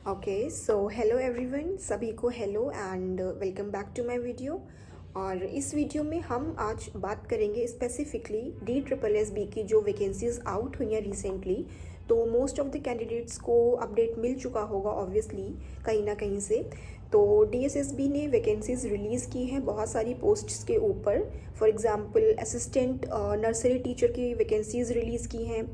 Okay so hello everyone, सभी को hello and welcome back to my video. और इस वीडियो में हम आज बात करेंगे स्पेसिफिकली DSSB की जो वैकेंसीज आउट हुई हैं रिसेंटली। तो मोस्ट ऑफ द कैंडिडेट्स को अपडेट मिल चुका होगा ऑब्वियसली कहीं ना कहीं से। तो DSSB ने वैकेंसीज रिलीज़ की हैं बहुत सारी पोस्ट्स के ऊपर। For example assistant nursery teacher की वैकेंसीज रिलीज़ की हैं,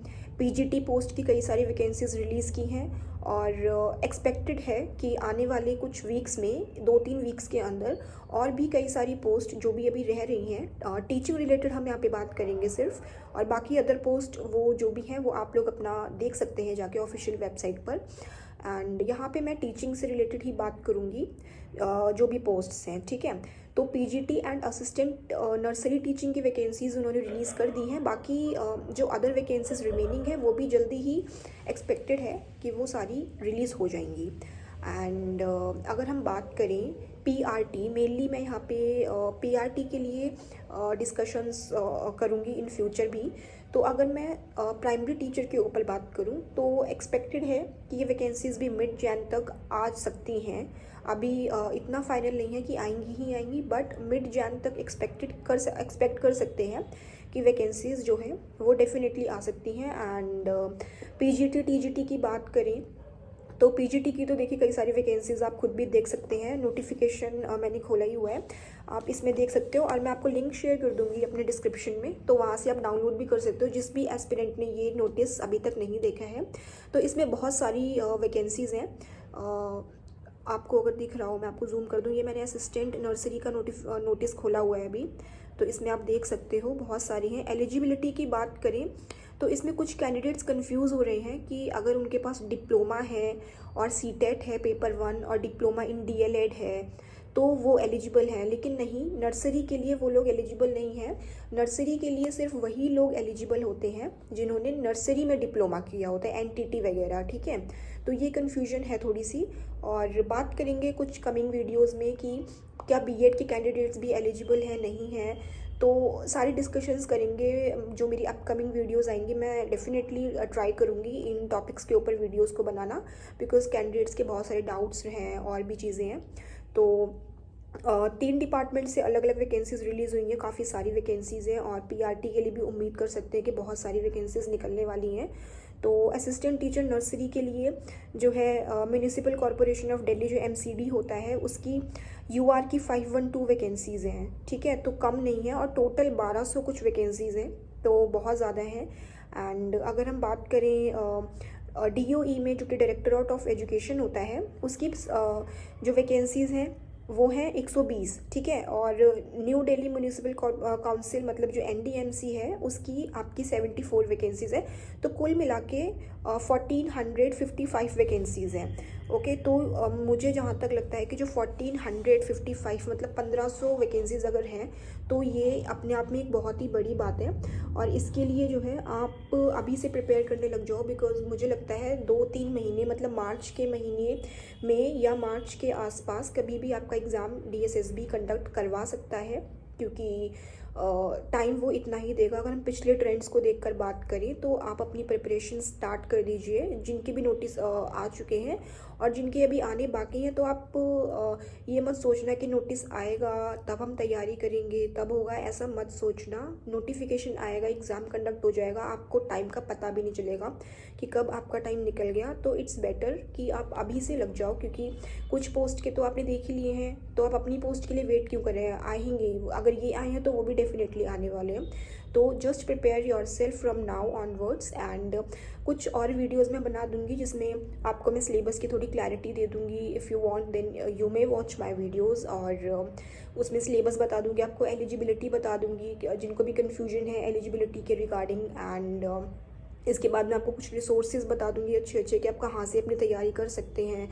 PGT पोस्ट की कई सारी वैकेंसीज रिलीज़ की हैं। और एक्सपेक्टेड है कि आने वाले कुछ वीक्स में 2-3 वीक्स के अंदर और भी कई सारी पोस्ट जो भी अभी रह रही हैं टीचिंग रिलेटेड हम यहाँ पे बात करेंगे सिर्फ। और बाकी अदर पोस्ट वो जो भी हैं वो आप लोग अपना देख सकते हैं जाके ऑफिशियल वेबसाइट पर। एंड यहाँ पे मैं टीचिंग से रिलेटेड ही बात करूँगी जो भी पोस्ट्स हैं, ठीक है। तो PGT and assistant nursery teaching की वैकेंसीज उन्होंने रिलीज़ कर दी हैं। बाकी जो अदर वैकेंसीज रिमेनिंग है वो भी जल्दी ही एक्सपेक्टेड है कि वो सारी रिलीज़ हो जाएंगी। एंड अगर हम बात करें PRT, मेनली मैं यहाँ पे PRT के लिए डिस्कशंस करूँगी इन फ्यूचर भी। तो अगर मैं प्राइमरी टीचर के ऊपर बात करूँ तो एक्सपेक्टेड है कि ये वैकेंसीज़ भी मिड जैन तक आ सकती हैं। अभी इतना फाइनल नहीं है कि आएंगी ही आएंगी, बट मिड जैन तक एक्सपेक्ट कर सकते हैं कि वैकेंसीज़ जो हैं वो डेफिनेटली आ सकती हैं। एंड PGT TGT की बात करें तो PGT की तो देखिए कई सारी वैकेंसीज़ आप खुद भी देख सकते हैं। नोटिफिकेशन मैंने खोला ही हुआ है, आप इसमें देख सकते हो और मैं आपको लिंक शेयर कर दूंगी अपने डिस्क्रिप्शन में, तो वहाँ से आप डाउनलोड भी कर सकते हो जिस भी एस्पिरेंट ने ये नोटिस अभी तक नहीं देखा है। तो इसमें बहुत सारी वैकेंसीज़ हैं। आपको अगर दिख रहा हो मैं आपको जूम कर दूँ, ये मैंने असिस्टेंट नर्सरी का नोटिस खोला हुआ है अभी, तो इसमें आप देख सकते हो बहुत सारी हैं। एलिजिबिलिटी की बात करें तो इसमें कुछ कैंडिडेट्स कंफ्यूज हो रहे हैं कि अगर उनके पास डिप्लोमा है और CTET है पेपर 1 और डिप्लोमा इन DLED है तो वो एलिजिबल हैं, लेकिन नहीं, नर्सरी के लिए वो लोग एलिजिबल नहीं हैं। नर्सरी के लिए सिर्फ वही लोग एलिजिबल होते हैं जिन्होंने नर्सरी में डिप्लोमा किया होता है, NTT वगैरह, ठीक है। तो ये कन्फ्यूजन है थोड़ी सी। और बात करेंगे कुछ कमिंग वीडियोज़ में कि क्या BEd के कैंडिडेट्स भी एलिजिबल हैं नहीं हैं, तो सारी डिस्कशंस करेंगे जो मेरी अपकमिंग वीडियोस आएंगी। मैं डेफिनेटली ट्राई करूँगी इन टॉपिक्स के ऊपर वीडियोस को बनाना, बिकॉज कैंडिडेट्स के बहुत सारे डाउट्स हैं और भी चीज़ें हैं। तो 3 डिपार्टमेंट से अलग अलग वैकेंसीज रिलीज़ हुई हैं, काफ़ी सारी वैकेंसीज़ हैं। और PRT के लिए भी उम्मीद कर सकते हैं कि बहुत सारी वैकेंसीज निकलने वाली हैं। तो असिस्टेंट टीचर नर्सरी के लिए जो है म्यूनिसिपल कॉरपोरेशन ऑफ दिल्ली जो MCD होता है उसकी UR की 512 वैकेंसीज़ हैं, ठीक है। तो कम नहीं है और टोटल 1200 कुछ वैकेंसीज़ हैं, तो बहुत ज़्यादा हैं। एंड अगर हम बात करें DOE में जो कि डायरेक्टरेट ऑफ एजुकेशन होता है उसकी जो वैकेंसीज़ हैं वो हैं 120, ठीक है। और न्यू दिल्ली म्यूनिसिपल काउंसिल मतलब जो NDMC है उसकी आपकी 74 वैकेंसीज़ है। तो कुल मिला के 1455 वैकेंसीज़ हैं, ओके। तो मुझे जहाँ तक लगता है कि जो 1455 मतलब 1500 वैकेंसीज़ अगर हैं तो ये अपने आप में एक बहुत ही बड़ी बात है। और इसके लिए जो है आप अभी से प्रिपेयर करने लग जाओ, बिकॉज मुझे लगता है 2-3 महीने मतलब मार्च के महीने में या मार्च के आसपास कभी भी आपका एग्ज़ाम DSSB कंडक्ट करवा सकता है, क्योंकि टाइम वो इतना ही देगा। अगर हम पिछले ट्रेंड्स को देखकर बात करें तो आप अपनी प्रिपरेशन स्टार्ट कर दीजिए, जिनके भी नोटिस आ चुके हैं और जिनके अभी आने बाकी हैं। तो आप ये मत सोचना कि नोटिस आएगा तब हम तैयारी करेंगे तब होगा, ऐसा मत सोचना। नोटिफिकेशन आएगा, एग्ज़ाम कंडक्ट हो जाएगा, आपको टाइम का पता भी नहीं चलेगा कि कब आपका टाइम निकल गया। तो इट्स बेटर कि आप अभी से लग जाओ, क्योंकि कुछ पोस्ट के तो आपने देख ही लिए हैं, तो आप अपनी पोस्ट के लिए वेट क्यों कर रहे हैं, आएंगे। अगर ये आए हैं तो वो भी डेफिनेटली आने वाले हैं। तो just prepare yourself from now onwards. And कुछ और वीडियोज़ मैं बना दूंगी जिसमें आपको मैं सिलेबस की थोड़ी क्लैरिटी दे दूंगी। If you want then you may watch my videos. और उसमें सिलेबस बता दूंगी, आपको एलिजिबिलिटी बता दूंगी, जिनको भी कन्फ्यूजन है एलिजिबिलिटी के रिगार्डिंग। एंड इसके बाद मैं आपको कुछ रिसोर्सेज बता दूंगी अच्छे अच्छे कि आप कहाँ से अपनी तैयारी कर सकते हैं।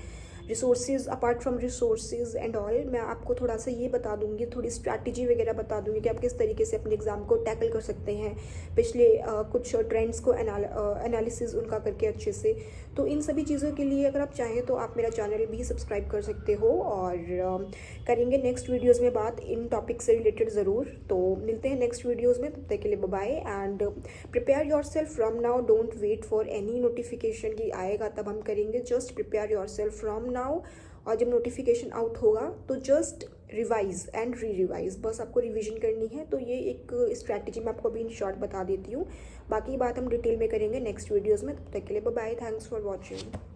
Resources, apart from resources and all, मैं आपको थोड़ा सा ये बता दूंगी, थोड़ी स्ट्रैटेजी वगैरह बता दूंगी कि आप किस तरीके से अपने एग्ज़ाम को टैकल कर सकते हैं, पिछले कुछ ट्रेंड्स को एनालिसिस उनका करके अच्छे से। तो इन सभी चीज़ों के लिए अगर आप चाहें तो आप मेरा चैनल भी सब्सक्राइब कर सकते हो, और करेंगे नेक्स्ट वीडियोज़ में बात इन टॉपिक से रिलेटेड ज़रूर। तो मिलते हैं नेक्स्ट वीडियोज़ में, तब तक के लिए bye bye, and prepare yourself from now, don't wait for any notification कि आएगा तब हम करेंगे, just prepare yourself from now. और जब नोटिफिकेशन आउट होगा तो just revise and re revise, बस आपको रिवीजन करनी है। तो ये एक स्ट्रैटेजी मैं आपको अभी इन शॉर्ट बता देती हूँ, बाकी बात हम डिटेल में करेंगे नेक्स्ट वीडियोज़ में। तब तक के लिए bye bye, thanks for watching.